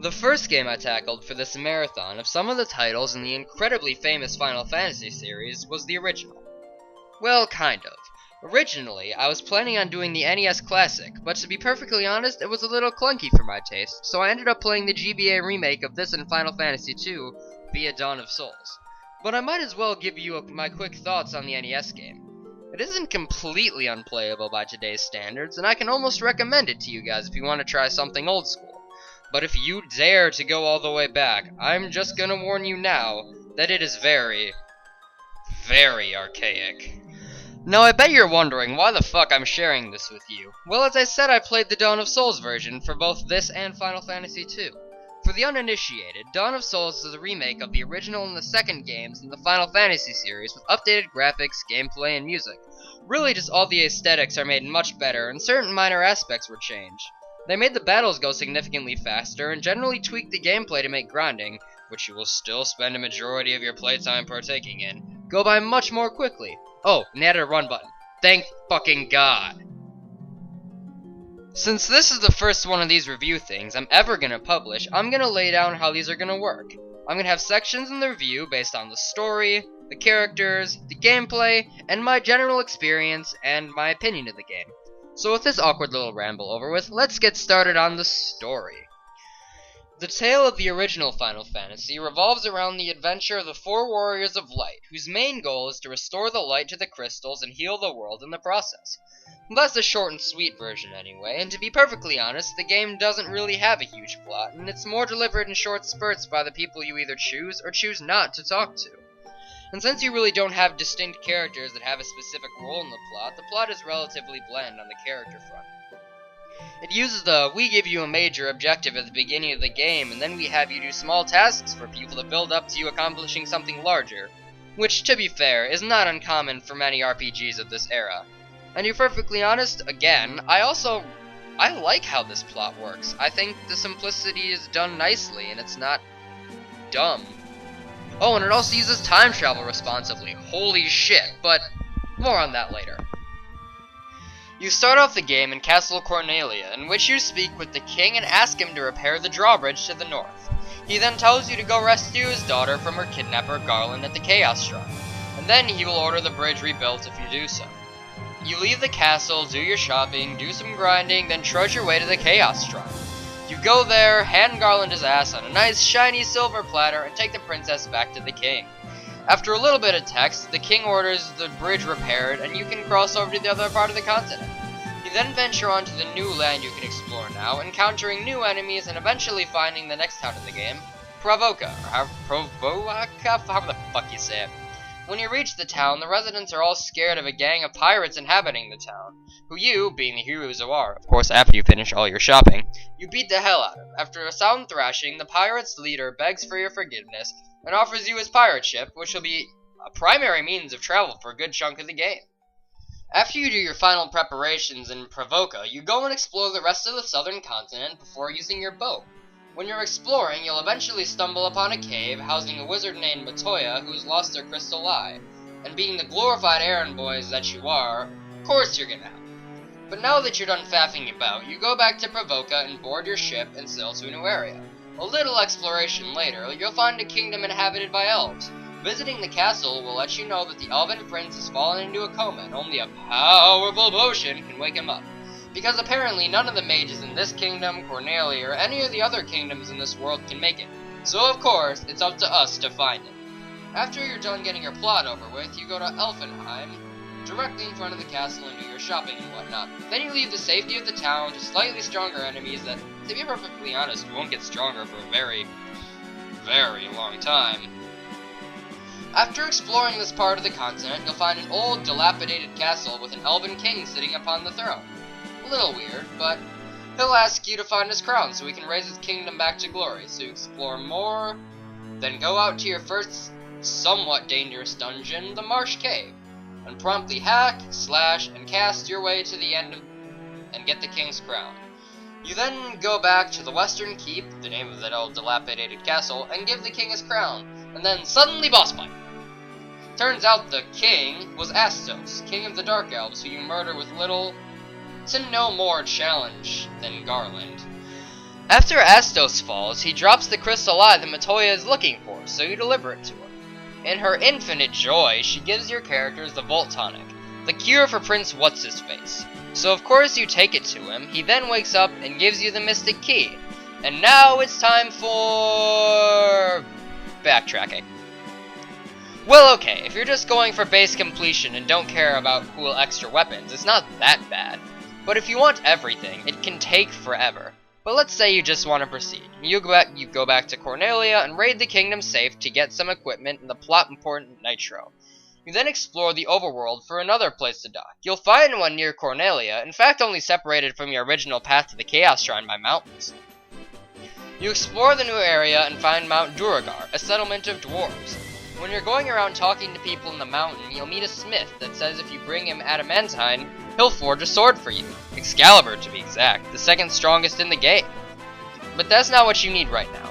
The first game I tackled for this marathon of some of the titles in the incredibly famous Final Fantasy series was the original. Well, kind of. Originally, I was planning on doing the NES Classic, but to be perfectly honest, it was a little clunky for my taste, so I ended up playing the GBA remake of this and Final Fantasy II via Dawn of Souls. But I might as well give you my quick thoughts on the NES game. It isn't completely unplayable by today's standards, and I can almost recommend it to you guys if you want to try something old school. But if you dare to go all the way back, I'm just gonna warn you now that it is very, very archaic. Now I bet you're wondering why the fuck I'm sharing this with you. Well, as I said, I played the Dawn of Souls version for both this and Final Fantasy II. For the uninitiated, Dawn of Souls is a remake of the original and the second games in the Final Fantasy series with updated graphics, gameplay, and music. Really just all the aesthetics are made much better and certain minor aspects were changed. They made the battles go significantly faster and generally tweaked the gameplay to make grinding, which you will still spend a majority of your playtime partaking in, go by much more quickly. Oh, and they added a run button. Thank fucking God. Since this is the first one of these review things I'm ever gonna publish, I'm gonna lay down how these are gonna work. I'm gonna have sections in the review based on the story, the characters, the gameplay, and my general experience and my opinion of the game. So with this awkward little ramble over with, let's get started on the story. The tale of the original Final Fantasy revolves around the adventure of the four warriors of light, whose main goal is to restore the light to the crystals and heal the world in the process. That's a short and sweet version anyway, and to be perfectly honest, the game doesn't really have a huge plot, and it's more delivered in short spurts by the people you either choose or choose not to talk to. And since you really don't have distinct characters that have a specific role in the plot is relatively bland on the character front. It uses the "we give you a major objective at the beginning of the game, and then we have you do small tasks for people to build up to you accomplishing something larger," which, to be fair, is not uncommon for many RPGs of this era. And to be perfectly honest, again, I like how this plot works. I think the simplicity is done nicely, and it's not dumb. Oh, and it also uses time travel responsibly. Holy shit, but more on that later. You start off the game in Castle Cornelia, in which you speak with the king and ask him to repair the drawbridge to the north. He then tells you to go rescue his daughter from her kidnapper Garland at the Chaos Shrine, and then he will order the bridge rebuilt if you do so. You leave the castle, do your shopping, do some grinding, then trudge your way to the Chaos Shrine. You go there, hand Garland his ass on a nice shiny silver platter, and take the princess back to the king. After a little bit of text, the king orders the bridge repaired, and you can cross over to the other part of the continent. You then venture onto the new land you can explore now, encountering new enemies and eventually finding the next town in the game, Pravoka, or however the fuck you say it. When you reach the town, the residents are all scared of a gang of pirates inhabiting the town, who you, being the heroes you are, of course after you finish all your shopping, you beat the hell out of. After a sound thrashing, the pirates' leader begs for your forgiveness and offers you his pirate ship, which will be a primary means of travel for a good chunk of the game. After you do your final preparations in Pravoka, you go and explore the rest of the southern continent before using your boat. When you're exploring, you'll eventually stumble upon a cave housing a wizard named Matoya who's lost her crystal eye. And being the glorified errand boys that you are, of course you're gonna help. But now that you're done faffing about, you go back to Pravoka and board your ship and sail to a new area. A little exploration later, you'll find a kingdom inhabited by elves. Visiting the castle will let you know that the elven prince has fallen into a coma and only a powerful potion can wake him up. Because apparently none of the mages in this kingdom, Cornelia, or any of the other kingdoms in this world can make it. So of course, it's up to us to find it. After you're done getting your plot over with, you go to Elfenheim, directly in front of the castle, and do your shopping and whatnot. Then you leave the safety of the town to slightly stronger enemies that, to be perfectly honest, won't get stronger for a very, very long time. After exploring this part of the continent, you'll find an old, dilapidated castle with an elven king sitting upon the throne. A little weird, but he'll ask you to find his crown so he can raise his kingdom back to glory, so you explore more, then go out to your first, somewhat dangerous dungeon, the Marsh Cave, and promptly hack, slash, and cast your way to the end and get the king's crown. You then go back to the Western Keep, the name of that old dilapidated castle, and give the king his crown, and then suddenly boss fight. Turns out the king was Astos, king of the Dark Elves, who you murder with little to no more challenge than Garland. After Astos falls, he drops the crystal eye that Matoya is looking for, so you deliver it to her. In her infinite joy, she gives your characters the Volt Tonic, the cure for Prince What's-His-Face. So of course you take it to him, he then wakes up and gives you the Mystic Key. And now it's time for... backtracking. Well, okay, if you're just going for base completion and don't care about cool extra weapons, it's not that bad. But if you want everything, it can take forever. But let's say you just want to proceed. You go back to Cornelia and raid the kingdom safe to get some equipment and the plot important nitro. You then explore the overworld for another place to dock. You'll find one near Cornelia, in fact only separated from your original path to the Chaos Shrine by mountains. You explore the new area and find Mount Duragar, a settlement of dwarves. When you're going around talking to people in the mountain, you'll meet a smith that says if you bring him adamantine, he'll forge a sword for you. Excalibur, to be exact, the second strongest in the game. But that's not what you need right now.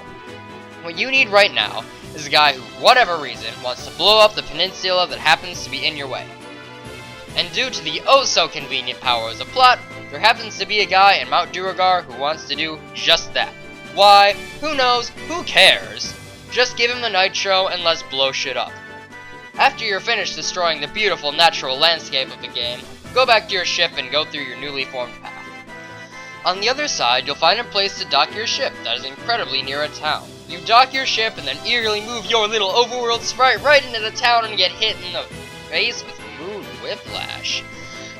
What you need right now is a guy who, for whatever reason, wants to blow up the peninsula that happens to be in your way. And due to the oh-so-convenient powers of plot, there happens to be a guy in Mount Duragar who wants to do just that. Why? Who knows? Who cares? Just give him the nitro and let's blow shit up. After you're finished destroying the beautiful natural landscape of the game, go back to your ship and go through your newly formed path. On the other side, you'll find a place to dock your ship that is incredibly near a town. You dock your ship and then eagerly move your little overworld sprite right into the town and get hit in the face with mood whiplash.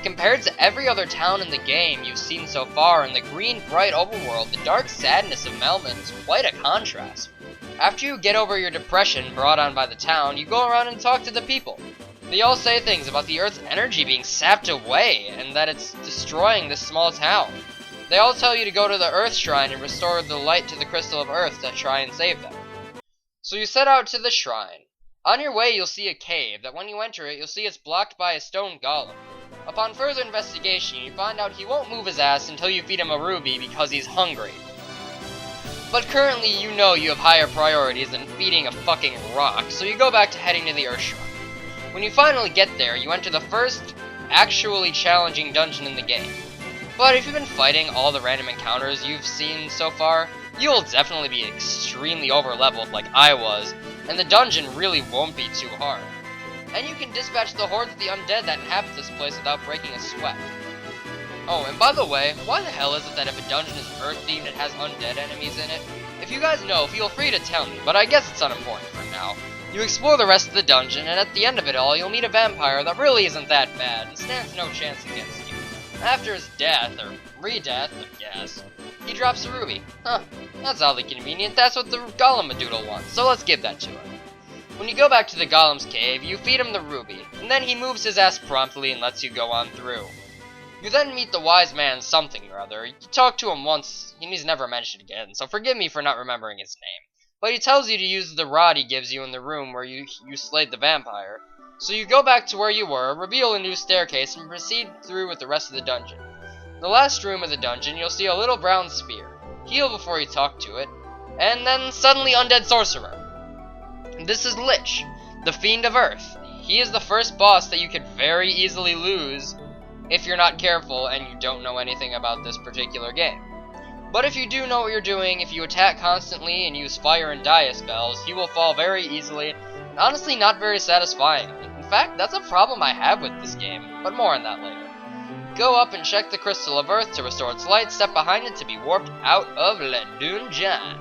Compared to every other town in the game you've seen so far in the green bright overworld, the dark sadness of Melmond is quite a contrast. After you get over your depression brought on by the town, you go around and talk to the people. They all say things about the Earth's energy being sapped away and that it's destroying this small town. They all tell you to go to the Earth Shrine and restore the light to the Crystal of Earth to try and save them. So you set out to the shrine. On your way you'll see a cave that when you enter it you'll see it's blocked by a stone golem. Upon further investigation you find out he won't move his ass until you feed him a ruby because he's hungry. But currently you know you have higher priorities than feeding a fucking rock, so you go back to heading to the Earth Shrine. When you finally get there, you enter the first actually challenging dungeon in the game. But if you've been fighting all the random encounters you've seen so far, you will definitely be extremely over-leveled like I was, and the dungeon really won't be too hard. And you can dispatch the hordes of the undead that inhabit this place without breaking a sweat. Oh, and by the way, why the hell is it that if a dungeon is Earth-themed, it has undead enemies in it? If you guys know, feel free to tell me, but I guess it's unimportant for now. You explore the rest of the dungeon, and at the end of it all, you'll meet a vampire that really isn't that bad, and stands no chance against you. After his death, or re-death, I guess, he drops a ruby. Huh, that's oddly convenient, that's what the Golem-a-doodle wants, so let's give that to him. When you go back to the Golem's cave, you feed him the ruby, and then he moves his ass promptly and lets you go on through. You then meet the wise man something or other. You talk to him once, and he's never mentioned again, so forgive me for not remembering his name. But he tells you to use the rod he gives you in the room where you slayed the vampire. So you go back to where you were, reveal a new staircase, and proceed through with the rest of the dungeon. In the last room of the dungeon, you'll see a little brown spear. Heal before you talk to it, and then suddenly Undead Sorcerer. This is Lich, the Fiend of Earth. He is the first boss that you could very easily lose if you're not careful and you don't know anything about this particular game. But if you do know what you're doing, if you attack constantly and use fire and dia spells, he will fall very easily, and honestly not very satisfying. In fact, that's a problem I have with this game, but more on that later. Go up and check the Crystal of Earth to restore its light, step behind it to be warped out of Le Dungeon.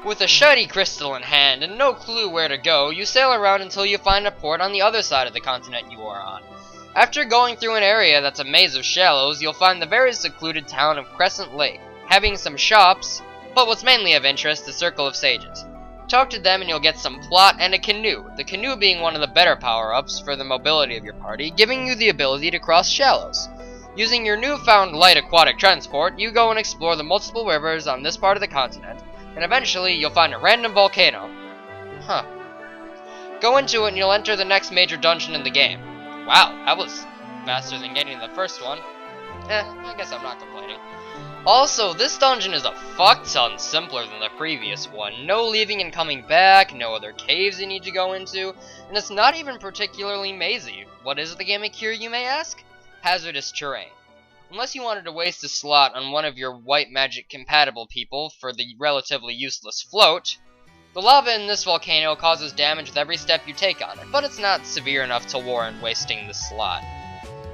With a shiny crystal in hand and no clue where to go, you sail around until you find a port on the other side of the continent you are on. After going through an area that's a maze of shallows, you'll find the very secluded town of Crescent Lake, having some shops, but what's mainly of interest, the Circle of Sages. Talk to them and you'll get some plot and a canoe, the canoe being one of the better power-ups for the mobility of your party, giving you the ability to cross shallows. Using your newfound light aquatic transport, you go and explore the multiple rivers on this part of the continent, and eventually you'll find a random volcano. Huh. Go into it and you'll enter the next major dungeon in the game. Wow, that was faster than getting the first one. I guess I'm not complaining. Also, this dungeon is a fuck ton simpler than the previous one. No leaving and coming back, no other caves you need to go into, and it's not even particularly mazy. What is the gimmick here, you may ask? Hazardous terrain. unless you wanted to waste a slot on one of your white magic compatible people for the relatively useless float. The lava in this volcano causes damage with every step you take on it, but it's not severe enough to warrant wasting the slot.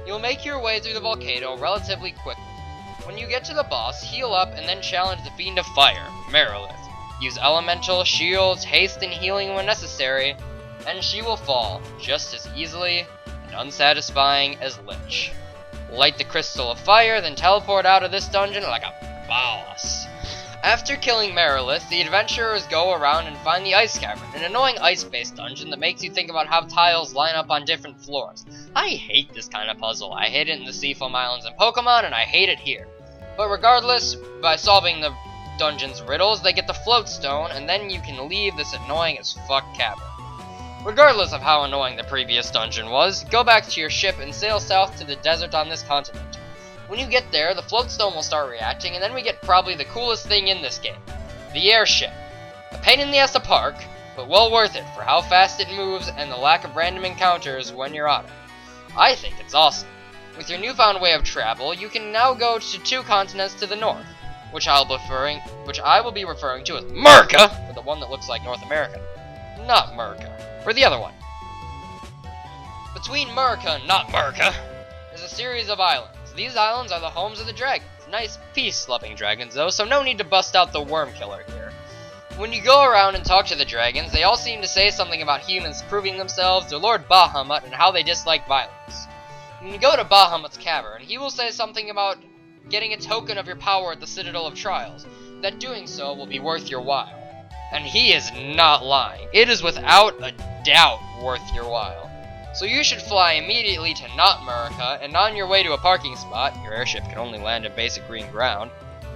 You'll make your way through the volcano relatively quickly. When you get to the boss, heal up and then challenge the Fiend of Fire, Merilith. Use elemental, shields, haste, and healing when necessary, and she will fall just as easily and unsatisfying as Lich. Light the Crystal of Fire, then teleport out of this dungeon like a boss. After killing Merilith, the adventurers go around and find the Ice Cavern, an annoying ice-based dungeon that makes you think about how tiles line up on different floors. I hate this kind of puzzle. I hate it in the Seafoam Islands in Pokemon, and I hate it here. But regardless, by solving the dungeon's riddles, they get the Float Stone, and then you can leave this annoying as fuck cavern. Regardless of how annoying the previous dungeon was, go back to your ship and sail south to the desert on this continent. When you get there, the Float Stone will start reacting, and then we get probably the coolest thing in this game, the airship. A pain in the ass to park, but well worth it for how fast it moves and the lack of random encounters when you're on it. I think it's awesome. With your newfound way of travel, you can now go to 2 continents to the north, which I will be referring to as Merca, for the one that looks like North America. Not Merca, for the other one. Between Merca and not Merca is a series of islands. These islands are the homes of the dragons. Nice, peace-loving dragons, though, so no need to bust out the worm killer here. When you go around and talk to the dragons, they all seem to say something about humans proving themselves to Lord Bahamut and how they dislike violence. When you go to Bahamut's cavern, he will say something about getting a token of your power at the Citadel of Trials, that doing so will be worth your while. And he is not lying. It is without a doubt worth your while. So you should fly immediately to Not Merca, and on your way to a parking spot, your airship can only land in basic green ground,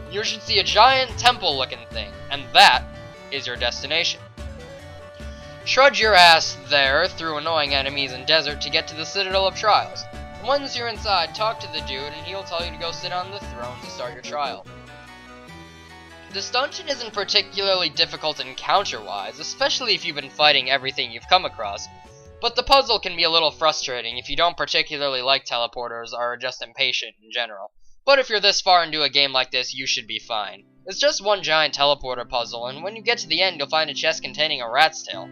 you should see a giant temple-looking thing, and that is your destination. Trudge your ass there through annoying enemies and desert to get to the Citadel of Trials. And once you're inside, talk to the dude, and he'll tell you to go sit on the throne to start your trial. This dungeon isn't particularly difficult encounter-wise, especially if you've been fighting everything you've come across, but the puzzle can be a little frustrating if you don't particularly like teleporters or are just impatient in general. But if you're this far into a game like this, you should be fine. It's just one giant teleporter puzzle, and when you get to the end, you'll find a chest containing a rat's tail.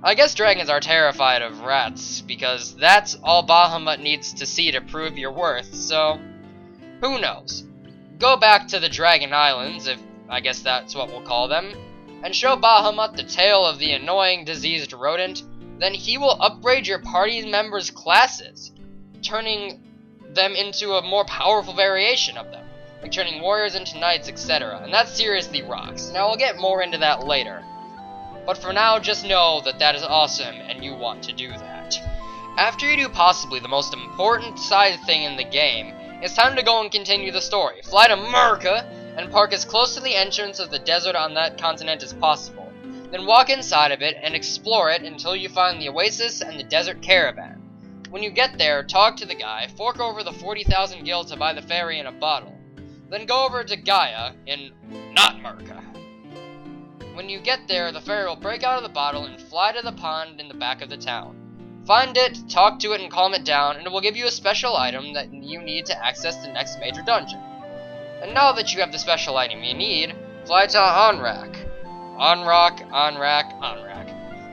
I guess dragons are terrified of rats, because that's all Bahamut needs to see to prove your worth, so who knows? Go back to the Dragon Islands, if I guess that's what we'll call them, and show Bahamut the tail of the annoying diseased rodent. Then he will upgrade your party members' classes, turning them into a more powerful variation of them, like turning warriors into knights, etc. And that seriously rocks. Now, I'll get more into that later. But for now, just know that that is awesome, and you want to do that. After you do possibly the most important side thing in the game, it's time to go and continue the story. Fly to Merca, and park as close to the entrance of the desert on that continent as possible. Then walk inside of it and explore it until you find the oasis and the desert caravan. When you get there, talk to the guy, fork over the 40,000 gil to buy the fairy in a bottle. Then go over to Gaia in Not Merca. When you get there, the fairy will break out of the bottle and fly to the pond in the back of the town. Find it, talk to it, and calm it down, and it will give you a special item that you need to access the next major dungeon. And now that you have the special item you need, fly to Onrak. Onrak.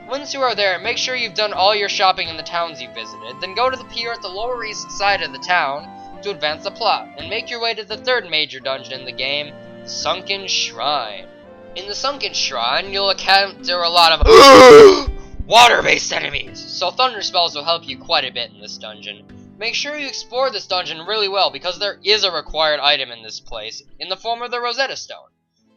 Once you are there, make sure you've done all your shopping in the towns you visited, then go to the pier at the lower east side of the town to advance the plot, and make your way to the third major dungeon in the game, Sunken Shrine. In the Sunken Shrine, you'll encounter a lot of water-based enemies, so thunder spells will help you quite a bit in this dungeon. Make sure you explore this dungeon really well, because there is a required item in this place, in the form of the Rosetta Stone.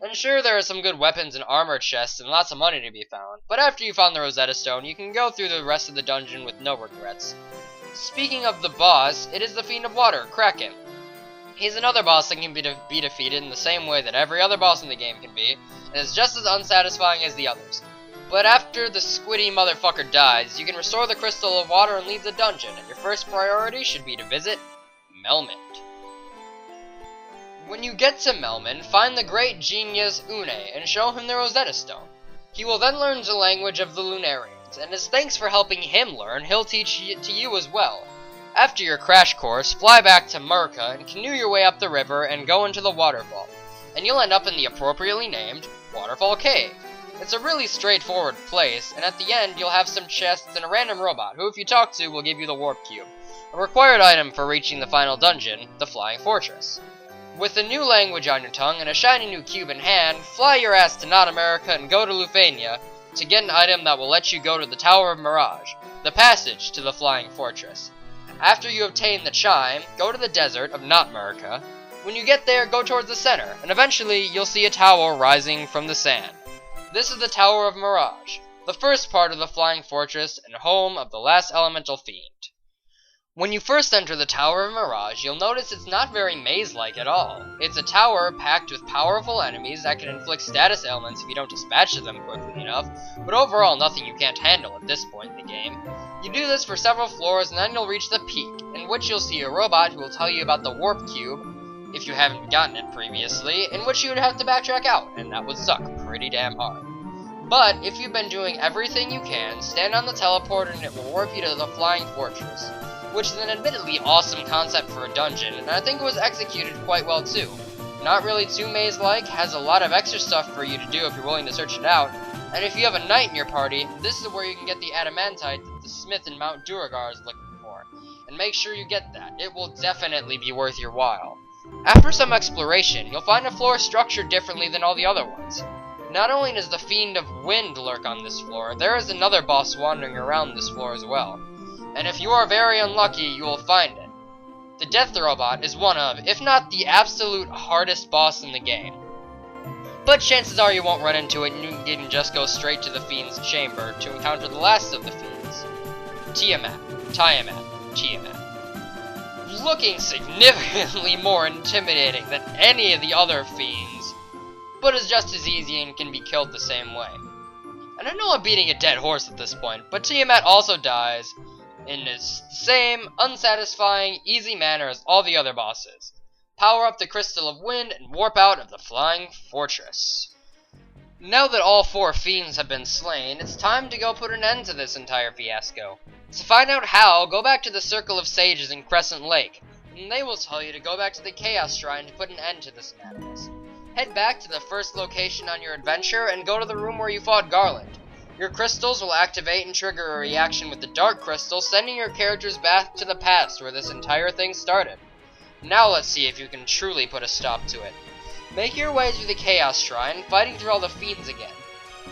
And sure, there are some good weapons and armor chests and lots of money to be found, but after you found the Rosetta Stone, you can go through the rest of the dungeon with no regrets. Speaking of the boss, it is the Fiend of Water, Kraken. He's another boss that can be defeated in the same way that every other boss in the game can be, and is just as unsatisfying as the others. But after the squiddy motherfucker dies, you can restore the Crystal of Water and leave the dungeon, and your first priority should be to visit Melmond. When you get to Melmond, find the great genius Une and show him the Rosetta Stone. He will then learn the language of the Lunarians, and as thanks for helping him learn, he'll teach it to you as well. After your crash course, fly back to Murka and canoe your way up the river and go into the waterfall. And you'll end up in the appropriately named Waterfall Cave. It's a really straightforward place, and at the end you'll have some chests and a random robot who, if you talk to, will give you the warp cube, a required item for reaching the final dungeon, the Flying Fortress. With a new language on your tongue and a shiny new cube in hand, fly your ass to Not America and go to Lufania to get an item that will let you go to the Tower of Mirage, the passage to the Flying Fortress. After you obtain the chime, go to the desert of Not America. When you get there, go towards the center, and eventually you'll see a tower rising from the sand. This is the Tower of Mirage, the first part of the Flying Fortress and home of the last elemental fiend. When you first enter the Tower of Mirage, you'll notice it's not very maze-like at all. It's a tower packed with powerful enemies that can inflict status ailments if you don't dispatch them quickly enough, but overall nothing you can't handle at this point in the game. You do this for several floors and then you'll reach the peak, in which you'll see a robot who will tell you about the warp cube, if you haven't gotten it previously, in which you would have to backtrack out, and that would suck pretty damn hard. But if you've been doing everything you can, stand on the teleporter and it will warp you to the Flying Fortress, which is an admittedly awesome concept for a dungeon, and I think it was executed quite well too. Not really too maze-like, has a lot of extra stuff for you to do if you're willing to search it out, and if you have a knight in your party, this is where you can get the adamantite that the smith in Mount Duragar is looking for, and make sure you get that. It will definitely be worth your while. After some exploration, you'll find a floor structured differently than all the other ones. Not only does the Fiend of Wind lurk on this floor, there is another boss wandering around this floor as well. And if you are very unlucky, you will find it. The Death Robot is one of, if not the absolute hardest boss in the game. But chances are you won't run into it and you can just go straight to the Fiend's chamber to encounter the last of the Fiends. Tiamat. Looking significantly more intimidating than any of the other Fiends, but is just as easy and can be killed the same way. And I know I'm beating a dead horse at this point, but Tiamat also dies in the same unsatisfying, easy manner as all the other bosses. Power up the Crystal of Wind and warp out of the Flying Fortress. Now that all 4 fiends have been slain, it's time to go put an end to this entire fiasco. To find out how, go back to the Circle of Sages in Crescent Lake, and they will tell you to go back to the Chaos Shrine to put an end to this madness. Head back to the first location on your adventure and go to the room where you fought Garland. Your crystals will activate and trigger a reaction with the Dark Crystal, sending your characters back to the past where this entire thing started. Now let's see if you can truly put a stop to it. Make your way through the Chaos Shrine, fighting through all the fiends again.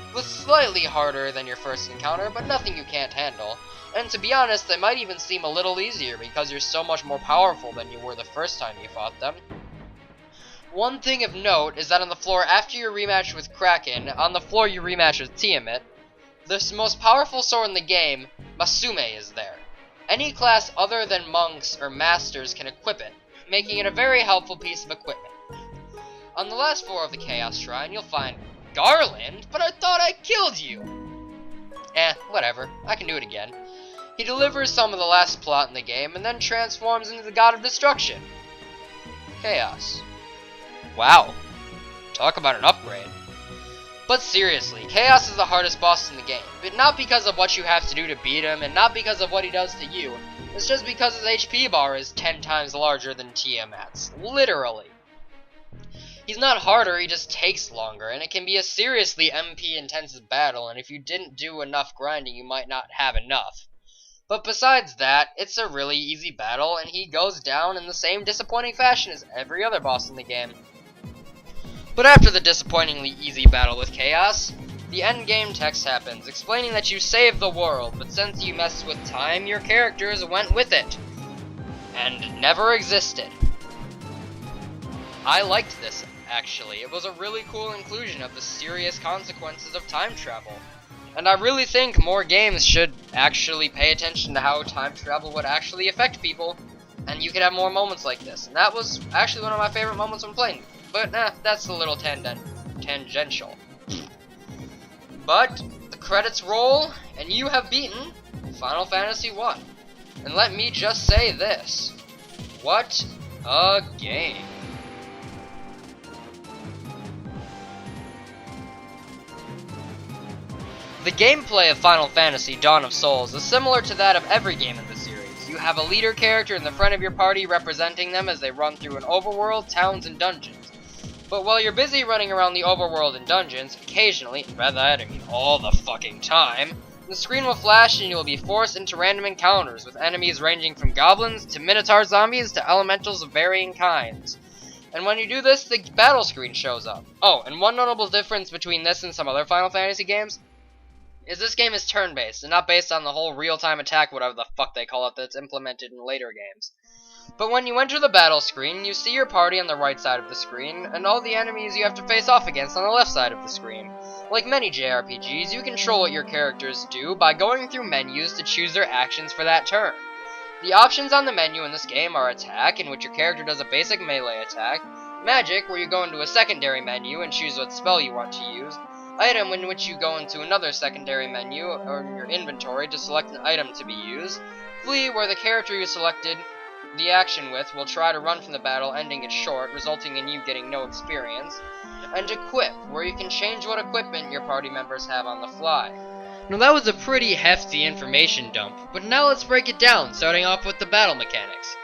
It was slightly harder than your first encounter, but nothing you can't handle. And to be honest, they might even seem a little easier because you're so much more powerful than you were the first time you fought them. One thing of note is that on the floor after your rematch with Kraken, on the floor you rematch with Tiamat, the most powerful sword in the game, Masume, is there. Any class other than monks or masters can equip it, making it a very helpful piece of equipment. On the last floor of the Chaos Shrine, you'll find Garland, but I thought I killed you! Whatever, I can do it again. He delivers some of the last plot in the game, and then transforms into the God of Destruction. Chaos. Wow. Talk about an upgrade. But seriously, Chaos is the hardest boss in the game, but not because of what you have to do to beat him, and not because of what he does to you. It's just because his HP bar is 10 times larger than Tiamat's. Literally. He's not harder, he just takes longer, and it can be a seriously MP-intensive battle, and if you didn't do enough grinding, you might not have enough. But besides that, it's a really easy battle, and he goes down in the same disappointing fashion as every other boss in the game. But after the disappointingly easy battle with Chaos, the endgame text happens, explaining that you saved the world, but since you messed with time, your characters went with it, and never existed. I liked this, actually. It was a really cool inclusion of the serious consequences of time travel. And I really think more games should actually pay attention to how time travel would actually affect people, and you could have more moments like this. And that was actually one of my favorite moments when playing. But that's a little tangential. But the credits roll, and you have beaten Final Fantasy 1. And let me just say this. What a game. The gameplay of Final Fantasy Dawn of Souls is similar to that of every game in the series. You have a leader character in the front of your party representing them as they run through an overworld, towns, and dungeons. But while you're busy running around the overworld and dungeons, occasionally, and by that I mean all the fucking time, the screen will flash and you'll be forced into random encounters with enemies ranging from goblins to minotaur zombies to elementals of varying kinds. And when you do this, the battle screen shows up. Oh, and one notable difference between this and some other Final Fantasy games is this game is turn-based and not based on the whole real-time attack, whatever the fuck they call it, that's implemented in later games. But when you enter the battle screen, you see your party on the right side of the screen, and all the enemies you have to face off against on the left side of the screen. Like many JRPGs, you control what your characters do by going through menus to choose their actions for that turn. The options on the menu in this game are Attack, in which your character does a basic melee attack, Magic, where you go into a secondary menu and choose what spell you want to use, Item, in which you go into another secondary menu or in your inventory to select an item to be used, Flee, where the character you selected the action with will try to run from the battle, ending it short, resulting in you getting no experience, and Equip, where you can change what equipment your party members have on the fly. Now that was a pretty hefty information dump, but now let's break it down, starting off with the battle mechanics.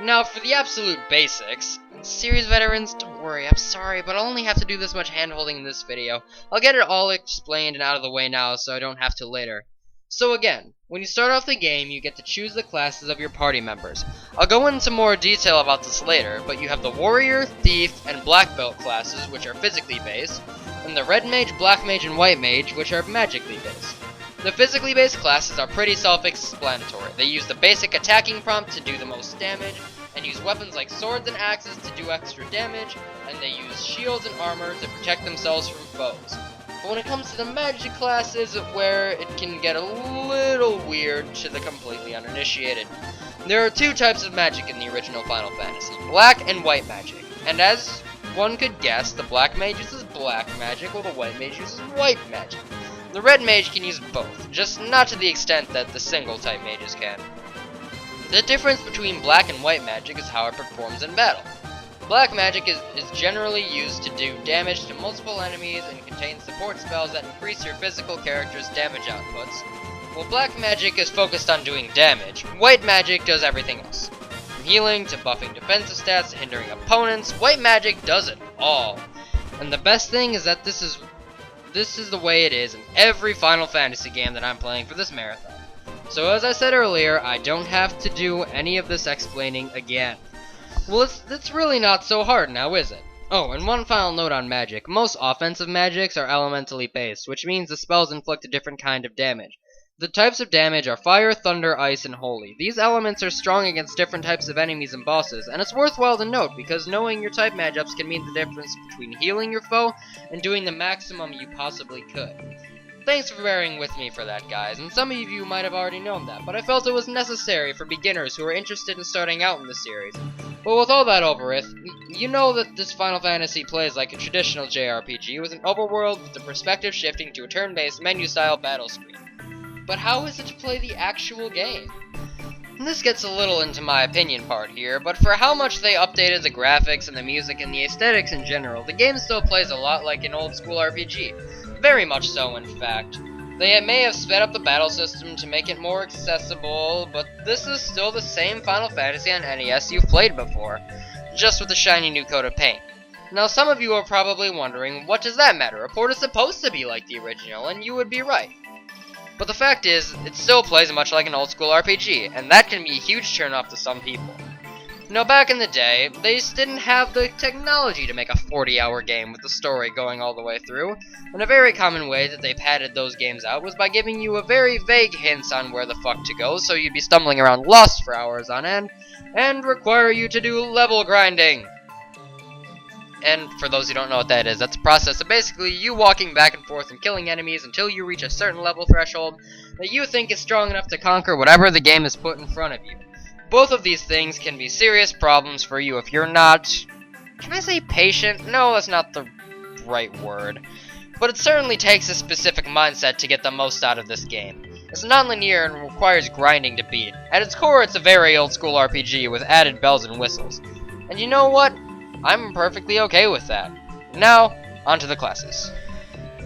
Now for the absolute basics, series veterans, don't worry, I'm sorry, but I'll only have to do this much hand-holding in this video. I'll get it all explained and out of the way now so I don't have to later. So again, when you start off the game, you get to choose the classes of your party members. I'll go into more detail about this later, but you have the Warrior, Thief, and Black Belt classes, which are physically based, and the Red Mage, Black Mage, and White Mage, which are magically based. The physically based classes are pretty self-explanatory. They use the basic attacking prompt to do the most damage, and use weapons like swords and axes to do extra damage, and they use shields and armor to protect themselves from foes. But when it comes to the magic classes, where it can get a little weird to the completely uninitiated. There are two types of magic in the original Final Fantasy, black and white magic. And as one could guess, the black mage uses black magic, while the white mage uses white magic. The red mage can use both, just not to the extent that the single type mages can. The difference between black and white magic is how it performs in battle. Black magic is generally used to do damage to multiple enemies and contains support spells that increase your physical character's damage outputs. While black magic is focused on doing damage, white magic does everything else. From healing to buffing defensive stats to hindering opponents, white magic does it all. And the best thing is that this is the way it is in every Final Fantasy game that I'm playing for this marathon. So as I said earlier, I don't have to do any of this explaining again. Well, it's really not so hard now, is it? Oh, and one final note on magic. Most offensive magics are elementally based, which means the spells inflict a different kind of damage. The types of damage are fire, thunder, ice, and holy. These elements are strong against different types of enemies and bosses, and it's worthwhile to note because knowing your type matchups can mean the difference between healing your foe and doing the maximum you possibly could. Thanks for bearing with me for that, guys, and some of you might have already known that, but I felt it was necessary for beginners who are interested in starting out in the series. But with all that over with, you know that this Final Fantasy plays like a traditional JRPG with an overworld with the perspective shifting to a turn-based menu-style battle screen. But how is it to play the actual game? And this gets a little into my opinion part here, but for how much they updated the graphics and the music and the aesthetics in general, the game still plays a lot like an old-school RPG. Very much so, in fact. They may have sped up the battle system to make it more accessible, but this is still the same Final Fantasy on NES you've played before, just with a shiny new coat of paint. Now some of you are probably wondering, what does that matter? A port is supposed to be like the original, and you would be right. But the fact is, it still plays much like an old-school RPG, and that can be a huge turn-off to some people. Now back in the day, they just didn't have the technology to make a 40-hour game with the story going all the way through, and a very common way that they padded those games out was by giving you a very vague hints on where the fuck to go, so you'd be stumbling around lost for hours on end, and require you to do level grinding. And for those who don't know what that is, that's a process of basically you walking back and forth and killing enemies until you reach a certain level threshold that you think is strong enough to conquer whatever the game has put in front of you. Both of these things can be serious problems for you if you're not... Can I say patient? No, that's not the right word. But it certainly takes a specific mindset to get the most out of this game. It's non-linear and requires grinding to beat. At its core, it's a very old-school RPG with added bells and whistles. And you know what? I'm perfectly okay with that. Now, onto the classes.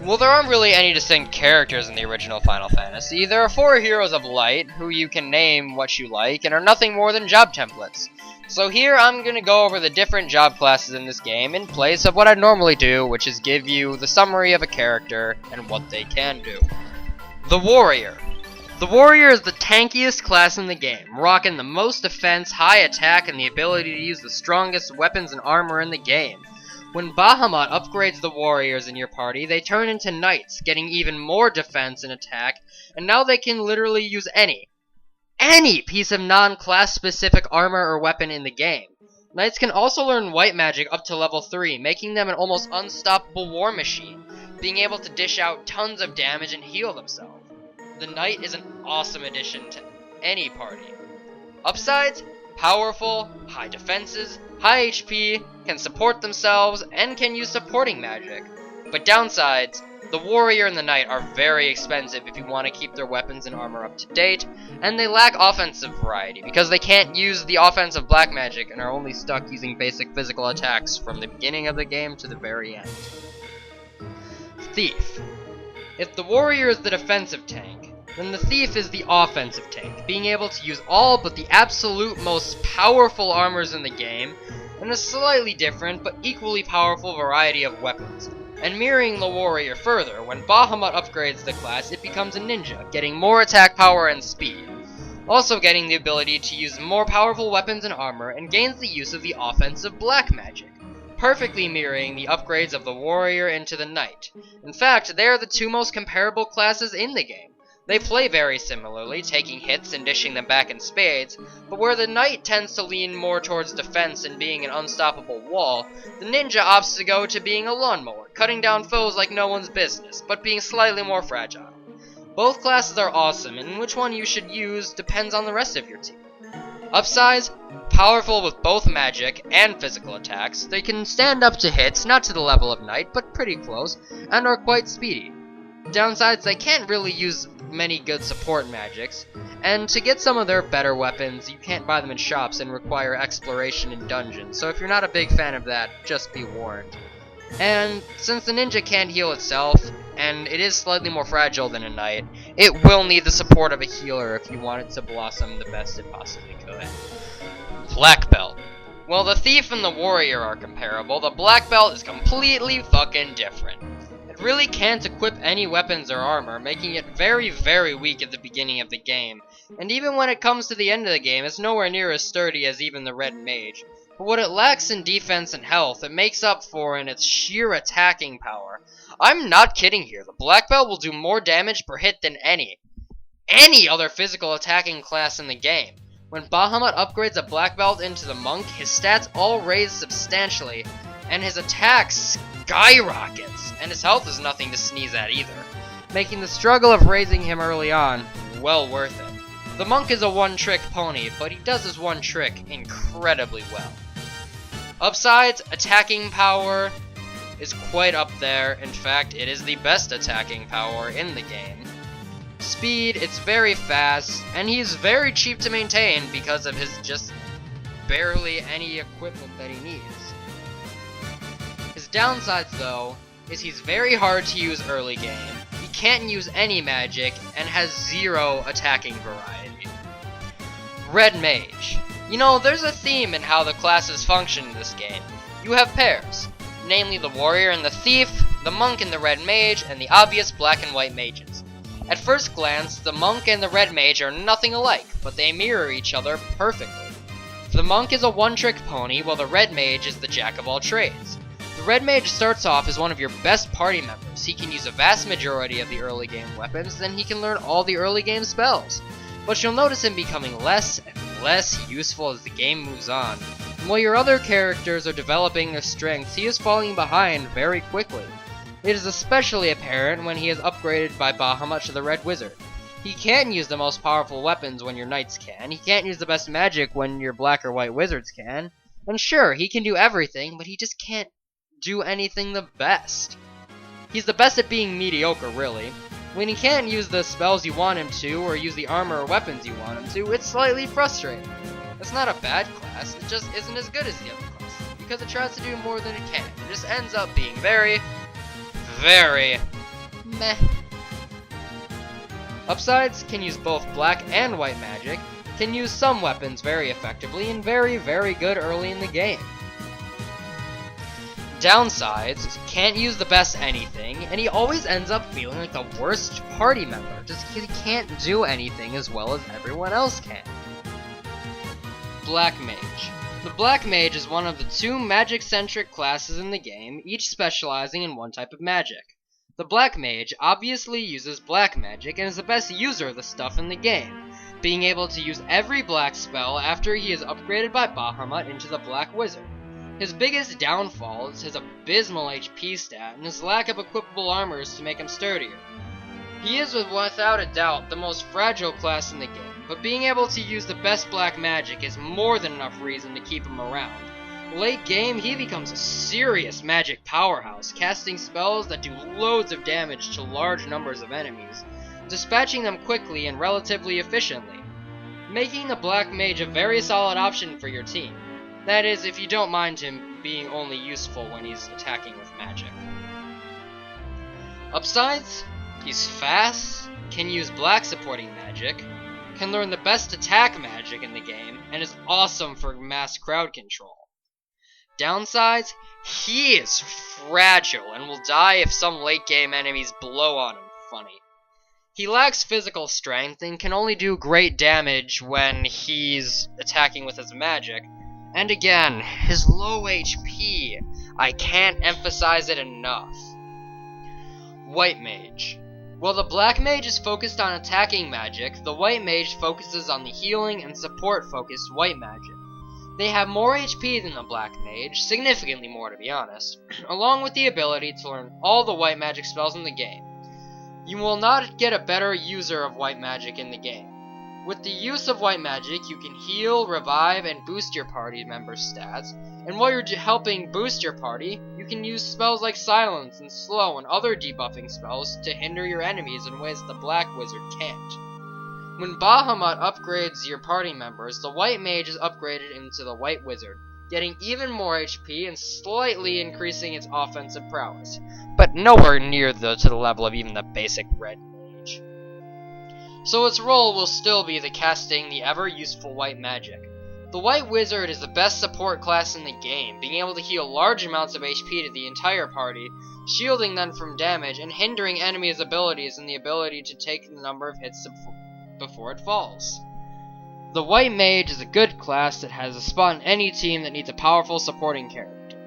Well, there aren't really any distinct characters in the original Final Fantasy. There are 4 heroes of light, who you can name what you like, and are nothing more than job templates. So here I'm going to go over the different job classes in this game in place of what I normally do, which is give you the summary of a character and what they can do. The Warrior. The Warrior is the tankiest class in the game, rocking the most defense, high attack, and the ability to use the strongest weapons and armor in the game. When Bahamut upgrades the warriors in your party, they turn into knights, getting even more defense and attack, and now they can literally use any piece of non-class specific armor or weapon in the game. Knights can also learn white magic up to level 3, making them an almost unstoppable war machine, being able to dish out tons of damage and heal themselves. The knight is an awesome addition to any party. Upsides: powerful, high defenses, high HP, can support themselves, and can use supporting magic. But downsides: the warrior and the knight are very expensive if you want to keep their weapons and armor up to date, and they lack offensive variety because they can't use the offensive black magic and are only stuck using basic physical attacks from the beginning of the game to the very end. Thief. If the warrior is the defensive tank, then the thief is the offensive tank, being able to use all but the absolute most powerful armors in the game, and a slightly different but equally powerful variety of weapons. And mirroring the warrior further, when Bahamut upgrades the class, it becomes a ninja, getting more attack power and speed, also getting the ability to use more powerful weapons and armor, and gains the use of the offensive black magic, perfectly mirroring the upgrades of the warrior into the knight. In fact, they are the 2 most comparable classes in the game. They play very similarly, taking hits and dishing them back in spades, but where the knight tends to lean more towards defense and being an unstoppable wall, the ninja opts to go to being a lawnmower, cutting down foes like no one's business, but being slightly more fragile. Both classes are awesome, and which one you should use depends on the rest of your team. Upsides: powerful with both magic and physical attacks, they can stand up to hits, not to the level of knight, but pretty close, and are quite speedy. Downsides: they can't really use many good support magics, and to get some of their better weapons, you can't buy them in shops and require exploration in dungeons, so if you're not a big fan of that, just be warned. And since the ninja can't heal itself, and it is slightly more fragile than a knight, it will need the support of a healer if you want it to blossom the best it possibly could. Black Belt. While the thief and the warrior are comparable, the black belt is completely fucking different. Really can't equip any weapons or armor, making it very, very weak at the beginning of the game, and even when it comes to the end of the game, it's nowhere near as sturdy as even the red mage. But what it lacks in defense and health, it makes up for in its sheer attacking power. I'm not kidding here, the black belt will do more damage per hit than any other physical attacking class in the game. When Bahamut upgrades a black belt into the monk, his stats all raise substantially, and his attack skyrockets, and his health is nothing to sneeze at either, making the struggle of raising him early on well worth it. The monk is a one-trick pony, but he does his one trick incredibly well. Upsides: attacking power is quite up there. In fact, it is the best attacking power in the game. Speed: it's very fast, and he's very cheap to maintain because of his just barely any equipment that he needs. His downsides, though, is he's very hard to use early game, he can't use any magic, and has 0 attacking variety. Red Mage. You know, there's a theme in how the classes function in this game. You have pairs, namely the warrior and the thief, the monk and the red mage, and the obvious black and white mages. At first glance, the monk and the red mage are nothing alike, but they mirror each other perfectly. The monk is a one-trick pony, while the red mage is the jack of all trades. The red mage starts off as one of your best party members. He can use a vast majority of the early game weapons, then he can learn all the early game spells. But you'll notice him becoming less and less useful as the game moves on. And while your other characters are developing their strengths, he is falling behind very quickly. It is especially apparent when he is upgraded by Bahamut to the Red Wizard. He can't use the most powerful weapons when your knights can, he can't use the best magic when your black or white wizards can, and sure, he can do everything, but he just can't do anything the best. He's the best at being mediocre, really. When he can't use the spells you want him to, or use the armor or weapons you want him to, it's slightly frustrating. It's not a bad class, it just isn't as good as the other classes, because it tries to do more than it can. It just ends up being very, very, meh. Upsides, can use both black and white magic, can use some weapons very effectively, and very, very good early in the game. Downsides, can't use the best anything, and he always ends up feeling like the worst party member, just because he can't do anything as well as everyone else can. Black Mage. The Black Mage is one of the two magic-centric classes in the game, each specializing in one type of magic. The Black Mage obviously uses black magic and is the best user of the stuff in the game, being able to use every black spell after he is upgraded by Bahamut into the Black Wizard. His biggest downfall is his abysmal HP stat and his lack of equipable armors to make him sturdier. He is without a doubt the most fragile class in the game, but being able to use the best black magic is more than enough reason to keep him around. Late game, he becomes a serious magic powerhouse, casting spells that do loads of damage to large numbers of enemies, dispatching them quickly and relatively efficiently, making the Black Mage a very solid option for your team. That is, if you don't mind him being only useful when he's attacking with magic. Upsides, he's fast, can use black supporting magic, can learn the best attack magic in the game, and is awesome for mass crowd control. Downsides, he is fragile and will die if some late game enemies blow on him funny. He lacks physical strength and can only do great damage when he's attacking with his magic. And again, his low HP, I can't emphasize it enough. White Mage. While the Black Mage is focused on attacking magic, the White Mage focuses on the healing and support-focused white magic. They have more HP than the Black Mage, significantly more to be honest, along with the ability to learn all the white magic spells in the game. You will not get a better user of white magic in the game. With the use of white magic, you can heal, revive, and boost your party members' stats, and while you're helping boost your party, you can use spells like Silence and Slow and other debuffing spells to hinder your enemies in ways the Black Wizard can't. When Bahamut upgrades your party members, the White Mage is upgraded into the White Wizard, getting even more HP and slightly increasing its offensive prowess, but nowhere near to the level of even the basic Red Mage. So its role will still be the casting the ever-useful white magic. The White Wizard is the best support class in the game, being able to heal large amounts of HP to the entire party, shielding them from damage, and hindering enemies' abilities and the ability to take the number of hits before it falls. The White Mage is a good class that has a spot in any team that needs a powerful supporting character.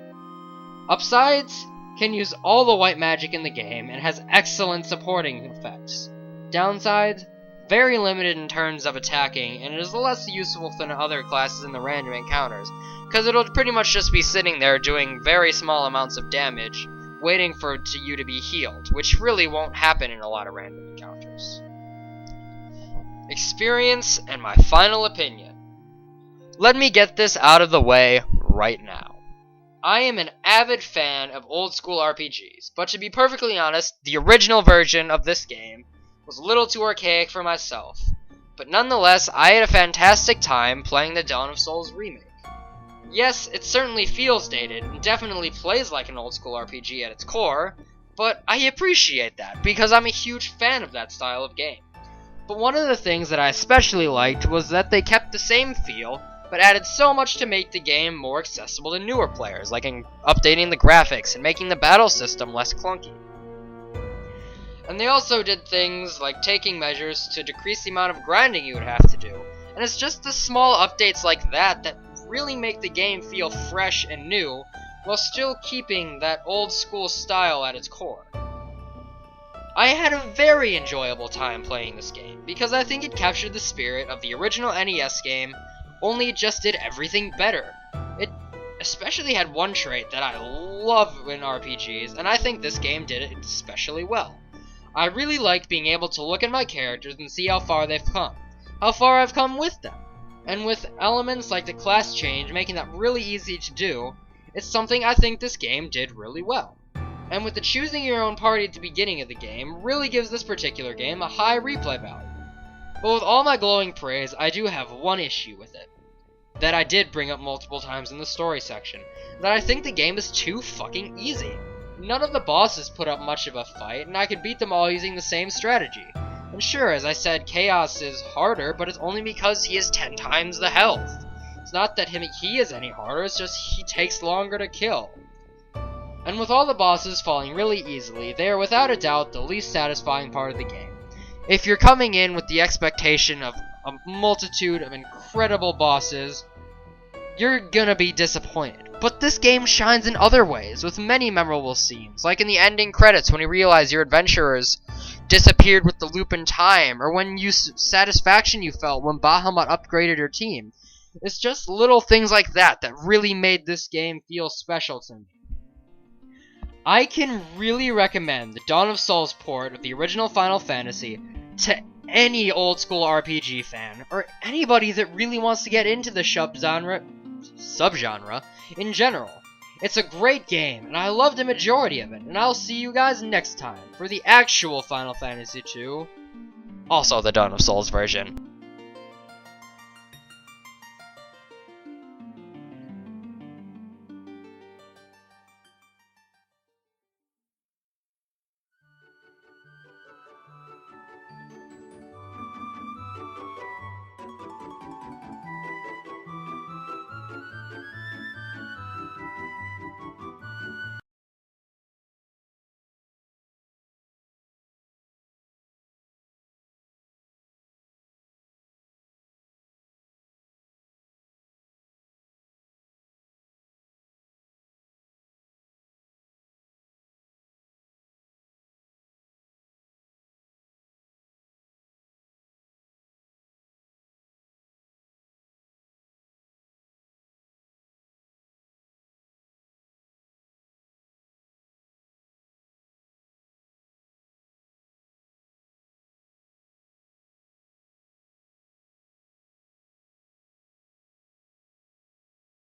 Upsides, can use all the white magic in the game and has excellent supporting effects. Downsides, very limited in terms of attacking, and it is less useful than other classes in the random encounters, because it'll pretty much just be sitting there doing very small amounts of damage, waiting for you to be healed, which really won't happen in a lot of random encounters. Experience and my final opinion. Let me get this out of the way right now. I am an avid fan of old school RPGs, but to be perfectly honest, the original version of this game was a little too archaic for myself, but nonetheless, I had a fantastic time playing the Dawn of Souls remake. Yes, it certainly feels dated, and definitely plays like an old school RPG at its core, but I appreciate that, because I'm a huge fan of that style of game. But one of the things that I especially liked was that they kept the same feel, but added so much to make the game more accessible to newer players, like updating the graphics and making the battle system less clunky. And they also did things like taking measures to decrease the amount of grinding you would have to do. And it's just the small updates like that that really make the game feel fresh and new, while still keeping that old school style at its core. I had a very enjoyable time playing this game, because I think it captured the spirit of the original NES game, only it just did everything better. It especially had one trait that I love in RPGs, and I think this game did it especially well. I really liked being able to look at my characters and see how far they've come, how far I've come with them. And with elements like the class change making that really easy to do, it's something I think this game did really well. And with the choosing your own party at the beginning of the game really gives this particular game a high replay value. But with all my glowing praise, I do have one issue with it, that I did bring up multiple times in the story section, that I think the game is too fucking easy. None of the bosses put up much of a fight, and I could beat them all using the same strategy. And sure, as I said, Chaos is harder, but it's only because he has 10 times the health. It's not that he is any harder, it's just he takes longer to kill. And with all the bosses falling really easily, they are without a doubt the least satisfying part of the game. If you're coming in with the expectation of a multitude of incredible bosses, you're gonna be disappointed. But this game shines in other ways, with many memorable scenes, like in the ending credits when you realize your adventurers disappeared with the loop in time, or when satisfaction you felt when Bahamut upgraded your team. It's just little things like that that really made this game feel special to me. I can really recommend the Dawn of Souls port of the original Final Fantasy to any old school RPG fan, or anybody that really wants to get into the subgenre in general. It's a great game, and I loved the majority of it, and I'll see you guys next time for the actual Final Fantasy II, also the Dawn of Souls version.